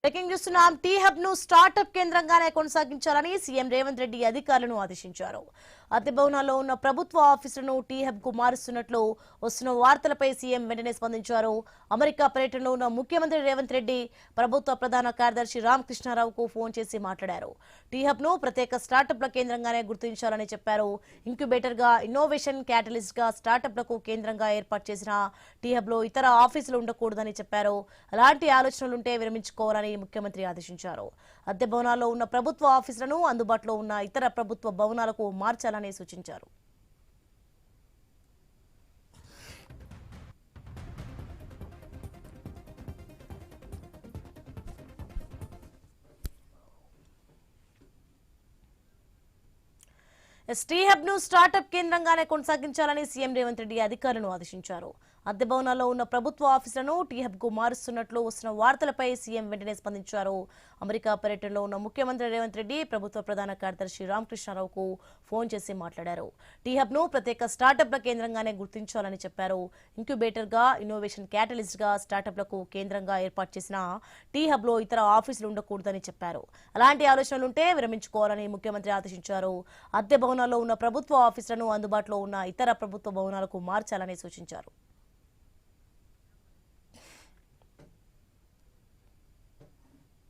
Breaking చూస్తున్నాం. Tea hub ను startup కేంద్రంగానే కొనసాగించాలని సీఎం రేవంత్ రెడ్డి అధికారులను ఆదేశించారు. అద్దె భవనాల్లో ఉన్న ప్రభుత్వ ఆఫీసులను టీ హబ్ కు మారుస్తున్నట్లు వస్తున్న వార్తలపై సీఎం వెంటనే స్పందించారు. అమెరికా పర్యటనలో ఉన్న ముఖ్యమంత్రి రేవంత్ రెడ్డి ప్రభుత్వ ప్రధాన కార్యదర్శి రామకృష్ణారావుకు ఫోన్ చేసి మాట్లాడారు. టీ హబ్ ను ప్రత్యేక స్టార్టప్ల కేంద్రంగానే గుర్తించాలని చెప్పారు. ఇంక్యుబేటర్ గా, ఇన్నోవేషన్ క్యాటలిస్ట్ గా స్టార్టప్లకు కేంద్రంగా ఏర్పాటు చేసిన టీ హబ్ లో ఇతర ఆఫీసులు ఉండకూడదని చెప్పారు. అలాంటి ఆలోచనలుంటే విరమించుకోవాలని ముఖ్యమంత్రి ఆదేశించారు. అద్దె భవనాల్లో ఉన్న ప్రభుత్వ ఆఫీసులను అందుబాటులో ఉన్న ఇతర ప్రభుత్వ భవనాలకు మార్చాలని సూచించారు. టీ హబ్ ను స్టార్టప్ కేంద్రంగానే కొనసాగించాలని సీఎం రేవంత్ రెడ్డి అధికారులను ఆదేశించారు. అద్దె భవనాల్లో ఉన్న ప్రభుత్వ ఆఫీసులను టీ హబ్ కు మారుస్తున్నట్లు వస్తున్న వార్తలపై సీఎం వెంటనే స్పందించారు. అమెరికా పర్యటనలో ఉన్న ముఖ్యమంత్రి రేవంత్ రెడ్డి ప్రభుత్వ ప్రధాన కార్యదర్శి రామకృష్ణారావుకు ఫోన్ చేసి మాట్లాడారు. టీ హబ్ ను ప్రత్యేక స్టార్టప్ల కేంద్రంగానే గుర్తించాలని చెప్పారు. ఇంక్యుబేటర్ గా, ఇన్నోవేషన్ క్యాటలిస్ట్ గా స్టార్టప్లకు కేంద్రంగా ఏర్పాటు చేసిన టీ హబ్ లో ఇతర ఆఫీసులు ఉండకూడదని చెప్పారు. అలాంటి ఆలోచనలుంటే విరమించుకోవాలని ముఖ్యమంత్రి ఆదేశించారు. అద్దె భవనాల్లో ఉన్న ప్రభుత్వ ఆఫీసులను అందుబాటులో ఉన్న ఇతర ప్రభుత్వ భవనాలకు మార్చాలని సూచించారు.